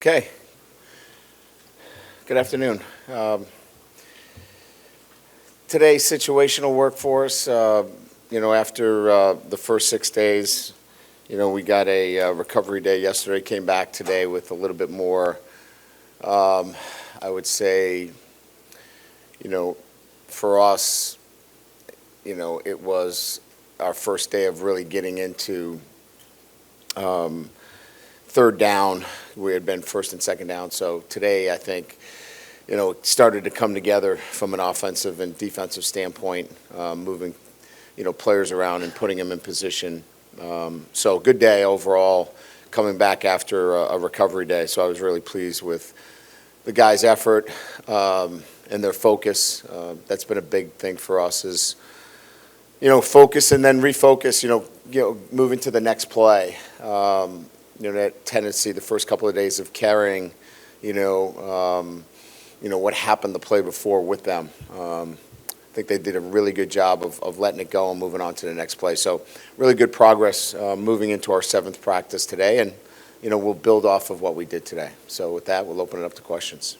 Okay. Good afternoon. Today's situational work for us, after the first 6 days, we got a recovery day yesterday, came back today with a little bit more, I would say, for us, it was our first day of really getting into third down. We had been first and second down. So today, I think, it started to come together from an offensive and defensive standpoint, moving, players around and putting them in position. So good day overall, coming back after a recovery day. So I was really pleased with the guys' effort and their focus. That's been a big thing for us is, focus and then refocus, moving to the next play. That tendency the first couple of days of carrying, what happened the play before with them. I think they did a really good job of letting it go and moving on to the next play. So really good progress moving into our seventh practice today, and, we'll build off of what we did today. So with that, we'll open it up to questions.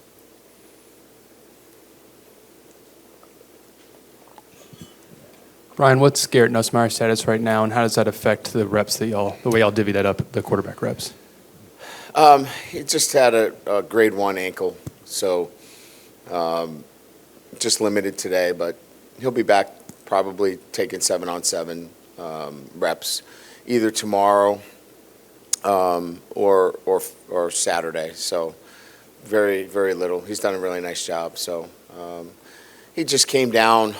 Brian, what's Garrett Nussmeier's status right now, and how does that affect the reps the way y'all divvy that up, the quarterback reps? He just had a grade 1 ankle, so just limited today, but he'll be back probably taking 7-on-7 reps either tomorrow or Saturday. So very, very little. He's done a really nice job. So he just came down.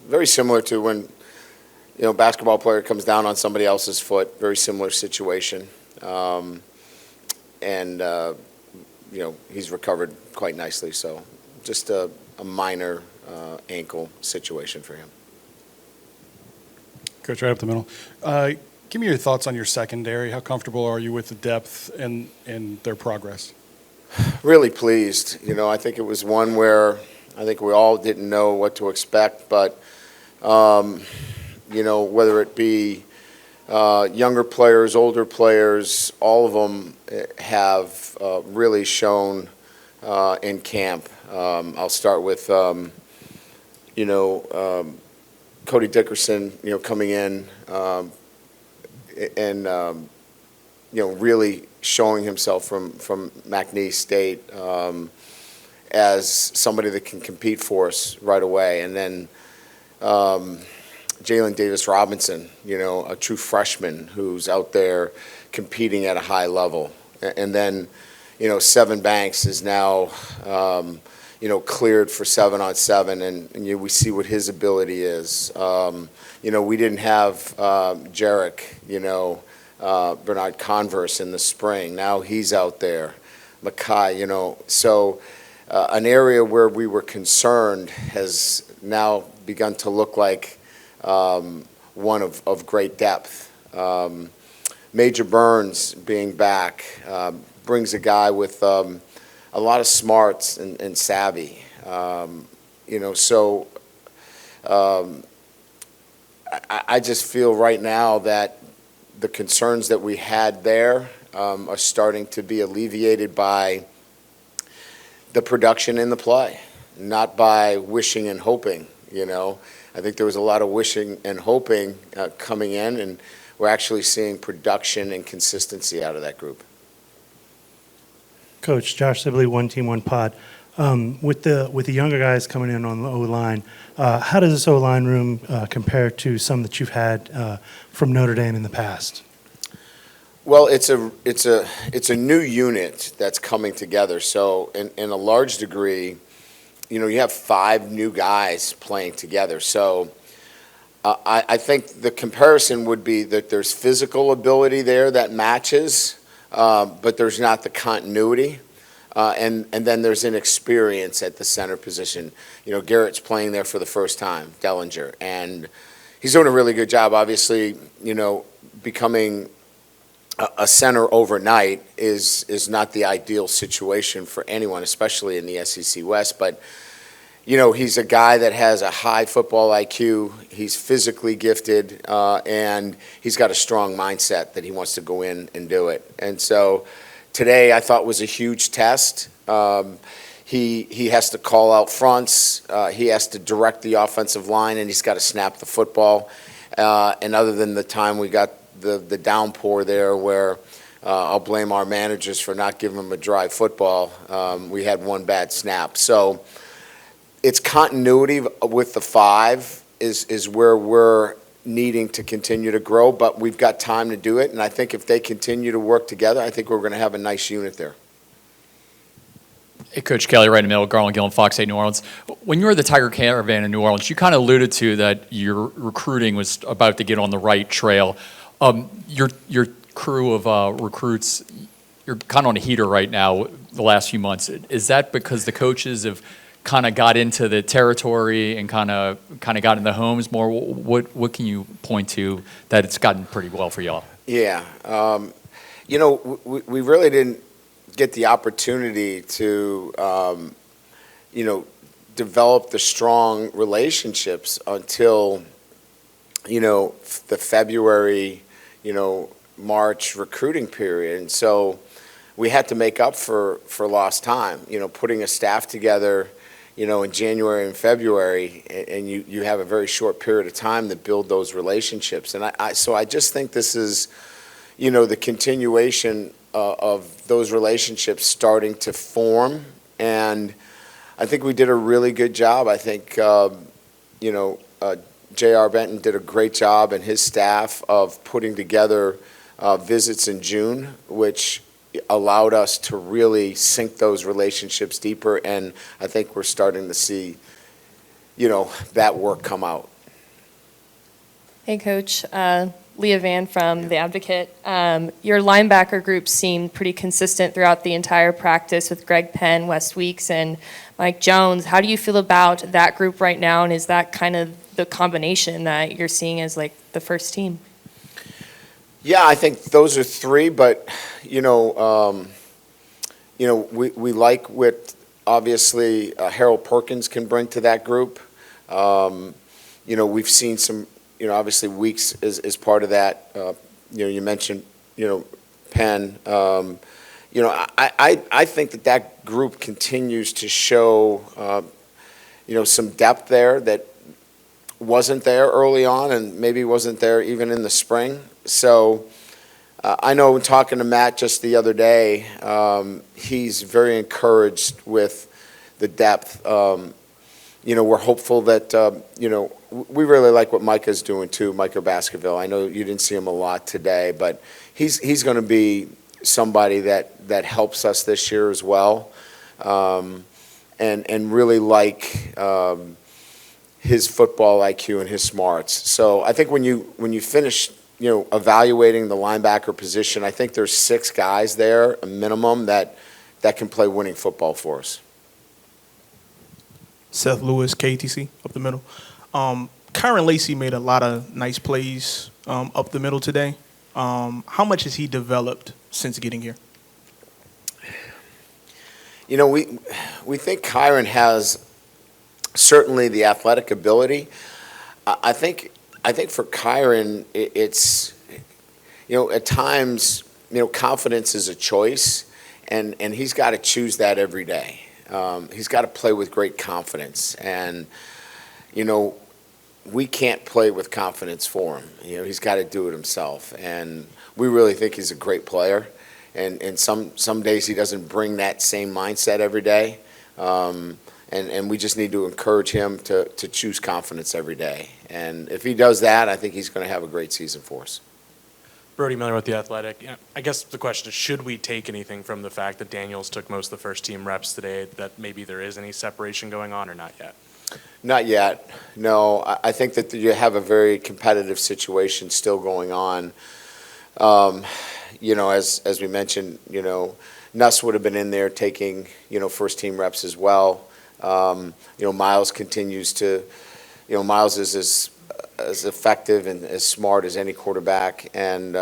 Very similar to when, a basketball player comes down on somebody else's foot. Very similar situation. He's recovered quite nicely. So just a minor ankle situation for him. Coach, right up the middle. Give me your thoughts on your secondary. How comfortable are you with the depth and their progress? Really pleased. I think it was one where I think we all didn't know what to expect, but whether it be younger players, older players, all of them have really shown in camp. I'll start with, Cody Dickerson, coming in and, really showing himself from McNeese State as somebody that can compete for us right away. And then Jayden Davis-Robinson, a true freshman who's out there competing at a high level. And then, Seven Banks is now, cleared for 7-on-7, and we see what his ability is. We didn't have Jarek, Bernard Converse in the spring. Now he's out there. Makai, so an area where we were concerned has now begun to look like one of great depth. Major Burns being back brings a guy with a lot of smarts and savvy. I just feel right now that the concerns that we had there are starting to be alleviated by the production in the play, not by wishing and hoping. I think there was a lot of wishing and hoping coming in, and we're actually seeing production and consistency out of that group. Coach, Josh Sibley, One Team, One Pod. With the younger guys coming in on the O-line, how does this O-line room compare to some that you've had from Notre Dame in the past? Well, it's a new unit that's coming together. So in a large degree, you have 5 new guys playing together. So I think the comparison would be that there's physical ability there that matches, but there's not the continuity. And then there's an experience at the center position. Garrett's playing there for the first time, Dellinger, and he's doing a really good job. Obviously, becoming a center overnight is not the ideal situation for anyone, especially in the SEC West. But, he's a guy that has a high football IQ. He's physically gifted, and he's got a strong mindset that he wants to go in and do it. And so, today I thought was a huge test. He has to call out fronts. He has to direct the offensive line, and he's got to snap the football. And other than the time we got the downpour there where I'll blame our managers for not giving him a dry football, we had one bad snap. So it's continuity with the five is where we're needing to continue to grow, but we've got time to do it. And I think if they continue to work together, I think we're going to have a nice unit there. Hey, Coach Kelly, right in the middle, Garland Gillen, Fox 8 New Orleans. When you were the Tiger Caravan in New Orleans, you kind of alluded to that your recruiting was about to get on the right trail. Your crew of recruits, you're kind of on a heater right now the last few months. Is that because the coaches have kind of got into the territory and kind of got in the homes more? What can you point to that it's gotten pretty well for y'all? Yeah. We really didn't get the opportunity to, develop the strong relationships until, the February, March recruiting period. And so we had to make up for lost time, putting a staff together, in January and February, and you have a very short period of time to build those relationships. And so I just think this is, the continuation of those relationships starting to form. And I think we did a really good job. I think, J.R. Benton did a great job, and his staff, of putting together visits in June, which allowed us to really sink those relationships deeper, and I think we're starting to see, that work come out. Hey, Coach. Leah Van from The Advocate. Your linebacker group seemed pretty consistent throughout the entire practice with Greg Penn, Wes Weeks, and Mike Jones. How do you feel about that group right now, and is that kind of the combination that you're seeing as, like, the first team? Yeah, I think those are three, but we like what obviously Harold Perkins can bring to that group. We've seen some, obviously Weeks is part of that. You mentioned Penn. I think that group continues to show some depth there that wasn't there early on, and maybe wasn't there even in the spring. So I know, talking to Matt just the other day, he's very encouraged with the depth. We're hopeful that, we really like what Micah's doing too, Micah Baskerville. I know you didn't see him a lot today, but he's going to be somebody that helps us this year as well, and really like his football IQ and his smarts. So I think when you finish, evaluating the linebacker position, I think there's 6 guys there, a minimum, that can play winning football for us. Seth Lewis, KTC, up the middle. Kyron Lacy made a lot of nice plays up the middle today. How much has he developed since getting here? We think Kyron has certainly the athletic ability. I think for Kyron, it's, at times, confidence is a choice, and he's got to choose that every day. He's got to play with great confidence, and, we can't play with confidence for him. He's got to do it himself, and we really think he's a great player, and some days he doesn't bring that same mindset every day, and we just need to encourage him to choose confidence every day. And if he does that, I think he's going to have a great season for us. Brody Miller with The Athletic. I guess the question is, should we take anything from the fact that Daniels took most of the first team reps today, that maybe there is any separation going on, or not yet? Not yet, no. I think that you have a very competitive situation still going on. As we mentioned, Nuss would have been in there taking, first team reps as well. Miles continues to, Miles is as effective and as smart as any quarterback. And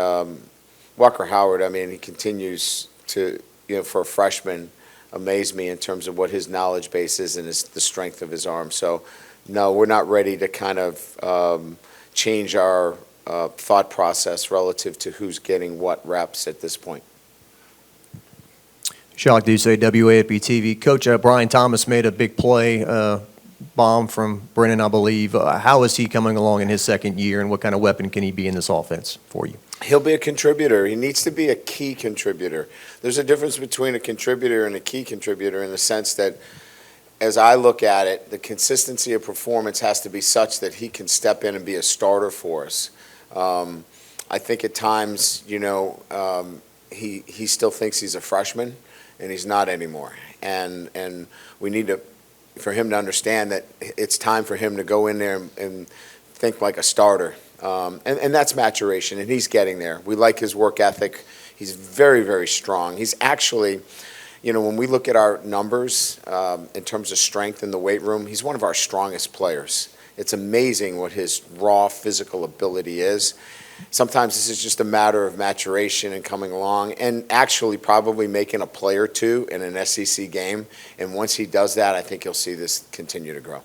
Walker Howard, he continues to, for a freshman, amaze me in terms of what his knowledge base is and the strength of his arm. So, no, we're not ready to kind of change our thought process relative to who's getting what reps at this point. Shock Deuce, WAFB TV. Coach, Brian Thomas made a big play, bomb from Brennan, I believe. How is he coming along in his second year, and what kind of weapon can he be in this offense for you? He'll be a contributor. He needs to be a key contributor. There's a difference between a contributor and a key contributor in the sense that, as I look at it, the consistency of performance has to be such that he can step in and be a starter for us. I think at times, he still thinks he's a freshman, and he's not anymore. And we need for him to understand that it's time for him to go in there and think like a starter. And that's maturation, and he's getting there. We like his work ethic. He's very, very strong. He's actually, when we look at our numbers in terms of strength in the weight room, he's one of our strongest players. It's amazing what his raw physical ability is. Sometimes this is just a matter of maturation and coming along and actually probably making a play or two in an SEC game. And once he does that, I think you'll see this continue to grow.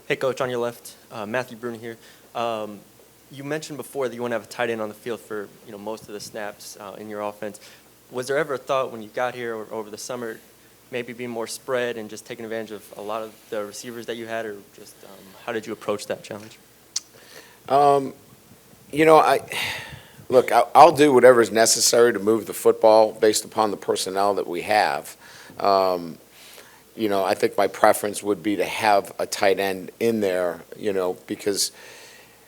Hey, Coach, on your left, Matthew Bruner here. You mentioned before that you want to have a tight end on the field for most of the snaps in your offense. Was there ever a thought when you got here or over the summer, maybe being more spread and just taking advantage of a lot of the receivers that you had, or just how did you approach that challenge? I'll do whatever is necessary to move the football based upon the personnel that we have. I think my preference would be to have a tight end in there, because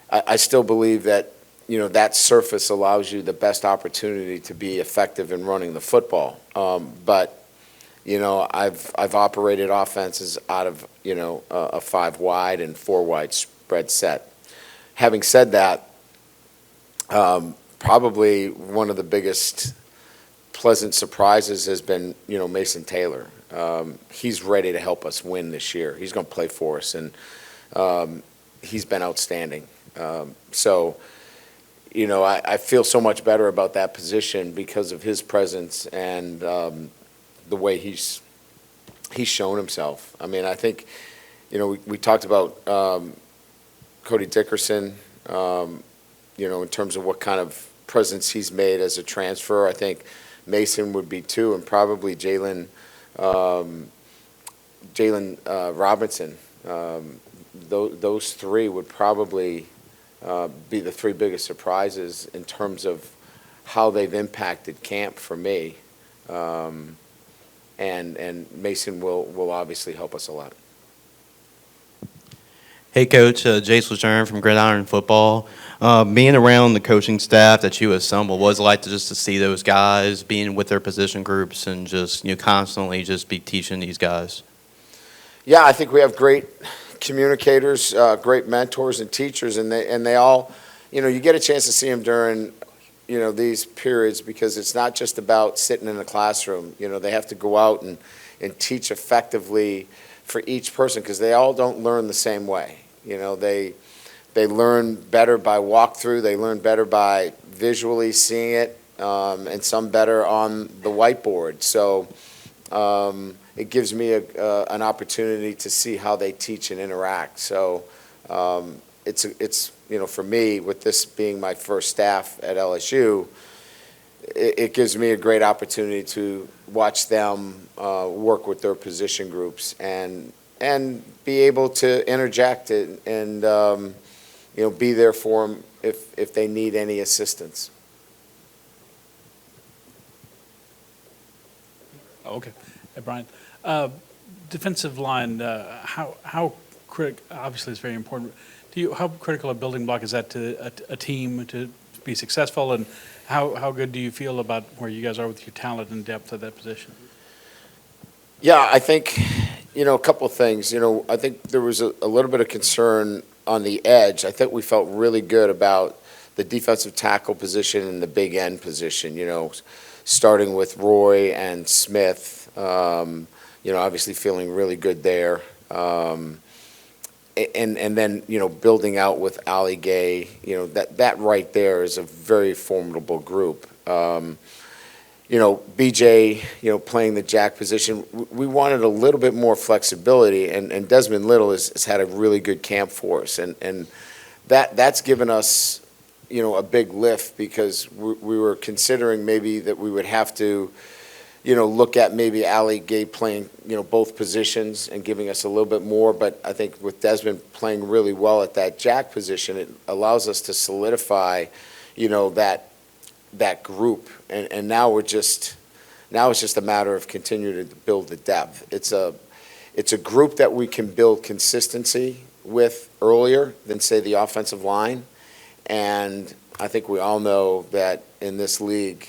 I still believe that, that surface allows you the best opportunity to be effective in running the football. But I've operated offenses out of, a 5 wide and 4 wide spread set. Having said that, probably one of the biggest pleasant surprises has been, Mason Taylor. He's ready to help us win this year. He's going to play for us, and he's been outstanding. I feel so much better about that position because of his presence and the way he's shown himself. I mean, I think, we talked about Cody Dickerson, in terms of what kind of presence he's made as a transfer. I think Mason would be too, and probably Jaylen Robinson. Those three would probably be the 3 biggest surprises in terms of how they've impacted camp for me. And Mason will obviously help us a lot. Hey, Coach, Jace Lejeune from Gridiron Football. Being around the coaching staff that you assemble, what was it like to see those guys, being with their position groups, and just constantly just be teaching these guys? Yeah, I think we have great communicators, great mentors and teachers, and they all, you get a chance to see them during, these periods, because it's not just about sitting in the classroom. They have to go out and teach effectively for each person, because they all don't learn the same way. They learn better by walkthrough. They learn better by visually seeing it, and some better on the whiteboard. So it gives me an opportunity to see how they teach and interact. So it's for me, with this being my first staff at LSU, it gives me a great opportunity to watch them work with their position groups and be able to interject and be there for them if they need any assistance. Okay. Hey, Brian. Defensive line, how critical, obviously it's very important. How critical a building block is that to a team to be successful, and how good do you feel about where you guys are with your talent and depth at that position? Yeah, I think, a couple of things. I think there was a little bit of concern on the edge. I think we felt really good about the defensive tackle position and the big end position, starting with Roy and Smith, obviously feeling really good there. And then, building out with Ali Gay, that right there is a very formidable group. BJ, playing the jack position, we wanted a little bit more flexibility, and Desmond Little has had a really good camp for us. And that's given us, a big lift, because we were considering maybe that we would have to look at maybe Ali Gay playing, both positions and giving us a little bit more. But I think with Desmond playing really well at that jack position, it allows us to solidify, that group. And now it's just a matter of continuing to build the depth. It's a group that we can build consistency with earlier than, say, the offensive line. And I think we all know that in this league,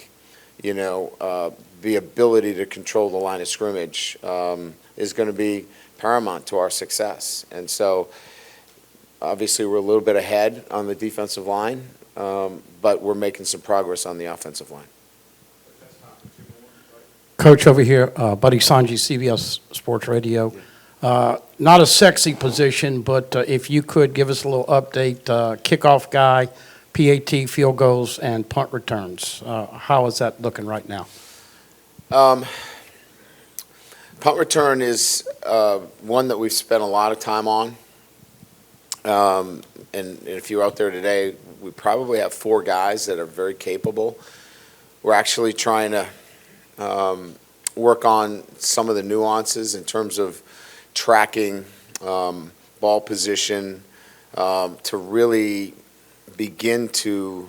the ability to control the line of scrimmage is going to be paramount to our success. And so, obviously, we're a little bit ahead on the defensive line, but we're making some progress on the offensive line. Coach over here, Buddy Sanji, CBS Sports Radio. Not a sexy position, but if you could give us a little update, kickoff guy, PAT, field goals, and punt returns. How is that looking right now? Punt return is one that we've spent a lot of time on. And if you're out there today, we probably have 4 guys that are very capable. We're actually trying to work on some of the nuances in terms of tracking ball position to really begin to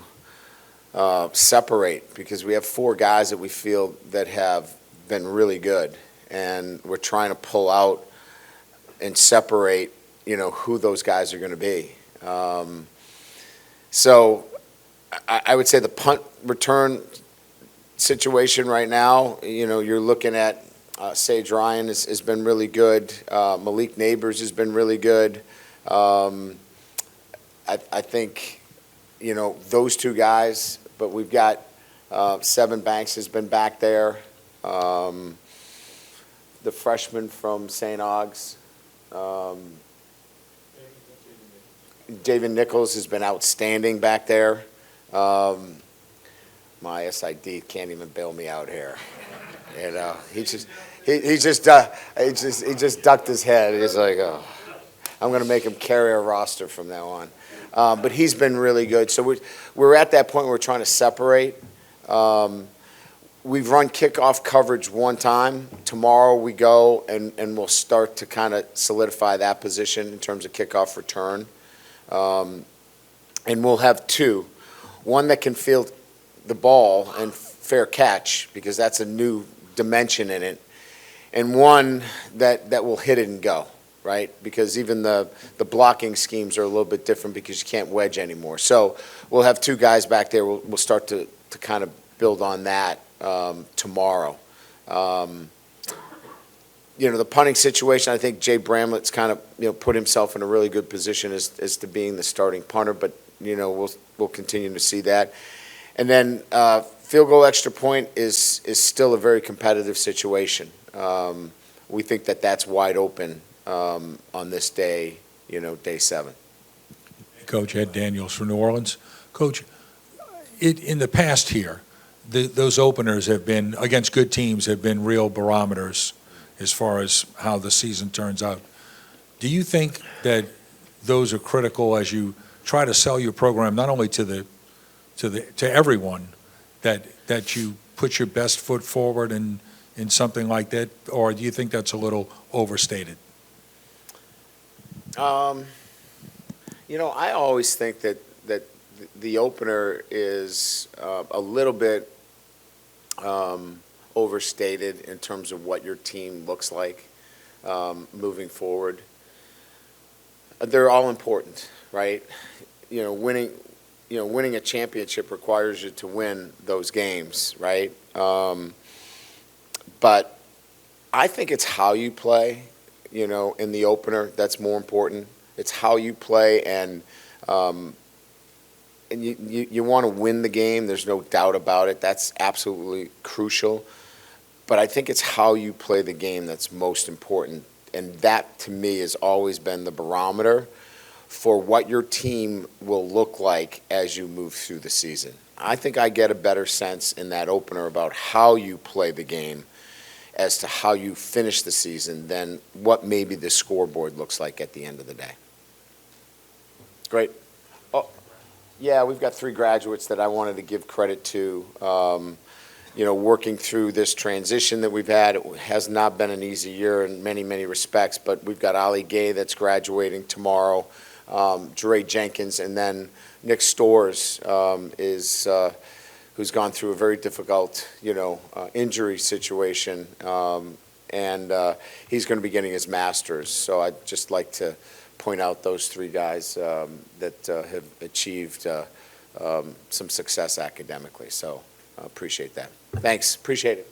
separate, because we have 4 guys that we feel that have been really good, and we're trying to pull out and separate, who those guys are going to be. So I would say the punt return situation right now, you're looking at Sage Ryan has been really good. Malik Neighbors has been really good. I think, those 2 guys, but we've got Seven Banks has been back there. The freshman from St. Aug's, David Nichols has been outstanding back there. My SID can't even bail me out here. He just ducked his head. He's like, oh, I'm going to make him carry a roster from now on. But he's been really good. So we're at that point where we're trying to separate. We've run kickoff coverage one time. Tomorrow we go and we'll start to kind of solidify that position in terms of kickoff return. And we'll have 2. One that can field the ball and fair catch, because that's a new dimension in it, and one that will hit it and go, right? Because even the blocking schemes are a little bit different because you can't wedge anymore. So we'll have 2 guys back there. We'll start to kind of build on that tomorrow. The punting situation, I think Jay Bramlett's kind of put himself in a really good position as to being the starting punter, but we'll continue to see that. And then field goal extra point is still a very competitive situation. We think that that's wide open on this day, day 7. Coach Ed Daniels from New Orleans. Coach, in the past here, those openers have been, against good teams, have been real barometers as far as how the season turns out. Do you think that those are critical as you try to sell your program, not only to everyone, that you put your best foot forward in something like that, or do you think that's a little overstated? I always think that the opener is a little bit overstated in terms of what your team looks like moving forward. They're all important, right? Winning a championship requires you to win those games, right? But I think it's how you play, in the opener that's more important. It's how you play, and you want to win the game. There's no doubt about it. That's absolutely crucial. But I think it's how you play the game that's most important. And that, to me, has always been the barometer for what your team will look like as you move through the season. I think I get a better sense in that opener about how you play the game as to how you finish the season than what maybe the scoreboard looks like at the end of the day. Great. Oh, yeah, we've got 3 graduates that I wanted to give credit to. working through this transition that we've had. It has not been an easy year in many, many respects, but we've got Ali Gay that's graduating tomorrow, Dre Jenkins, and then Nick Storrs who's gone through a very difficult, injury situation, and he's going to be getting his master's. So I'd just like to point out those three guys that have achieved some success academically. So appreciate that. Thanks. Appreciate it.